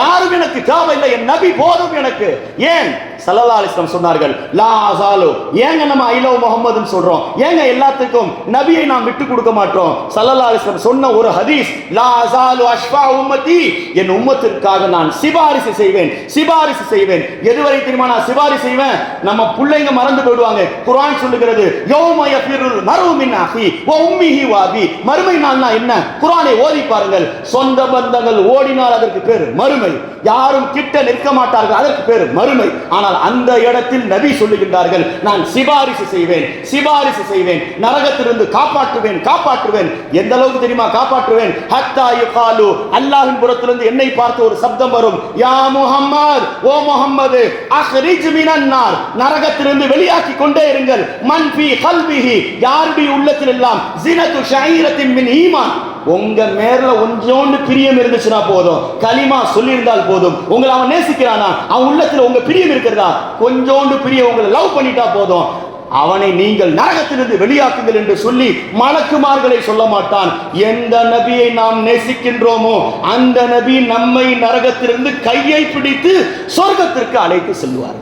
யாரும் எனக்கு தேவையில்லை, என் நபி போதும் எனக்கு. ஏன்? ஸல்லல்லாஹு அலைஹி வஸல்லம் சொன்னார்கள், லா அஸாலு. ஏங்க நம்ம ஐ லவ் முஹம்மதுன்னு சொல்றோம்? ஏங்க எல்லாத்துக்கும் நபியை நாம் விட்டு கொடுக்க மாட்டோம்? ஸல்லல்லாஹு அலைஹி வஸல்லம் சொன்ன ஒரு ஹதீஸ், லா அஸாலு அஷ்ஃபா உம்மதி, என் உம்மத்திற்காக நான் சிபாரிசு செய்வேன், சிபாரிசு செய்வேன். எதுவரை தெரியுமா நான் சிபாரிசு செய்வேன்? நம்ம பிள்ளைங்க மறந்து போயிடுவாங்க. குர்ஆன் சொல்லுகிறது, யௌம யஃபிருல் மர்உ மின் அஹி வ உம்மிஹி வ அபி. மறுமை நாள்னா என்ன? குர்ஆனை ஓதி பாருங்கள். சொந்த பந்தங்கள் ஓடினால் அதற்கு பேர் மறுமை. யாரும் கிட்ட நிற்க மாட்டார்கள், அதற்கு பேர் மறுமை. ஆனால் அந்த இடத்தில் நபி சொல்லுகின்றார்கள், நான் சிபாரிசு செய்வேன், சிபாரிசு செய்வேன், நரகத்திலிருந்து காப்பாற்றுவேன், காப்பாற்றுவேன். எந்த அளவுக்கு தெரியுமா காப்பாற்றுவேன்? ஹத்தா யுகாலு, அல்லாஹ்வின் புறத்திலிருந்து என்னை பார்த்து ஒரு சப்தம் வரும், யா முஹம்மத், ஓ முஹம்மது, அக்ரிஜ் மினன் நார், நரகத்திலிருந்து வெளியாக்கி கொண்டே இருங்கள். மன் ஃபீ கல்பிஹி, யாருடைய உள்ளத்தில் எல்லாம் ஜினத்து ஷஈரத்தின் மின் ஈமான், உங்க மேல கொஞ்சோண்டு பிரியம் இருந்துச்சுன்னா போதும், கலிமா சொல்லி இருந்தால் போதும். உங்களை அவன் நேசிக்கிறானா? அவன் உள்ளத்துல உங்க பிரியம் இருக்கிறதா? கொஞ்சோண்டு பிரியம் உங்களை லவ் பண்ணிட்டா போதும், அவனை நீங்கள் நரகத்திலிருந்து வெளியாக்குங்கள் என்று சொல்லி மலக்குமார்களை சொல்ல மாட்டான். எந்த நபியை நாம் நேசிக்கின்றோமோ அந்த நபி நம்மை நரகத்திலிருந்து கையை பிடித்து சொர்க்கத்திற்கு அழைத்து செல்வார்.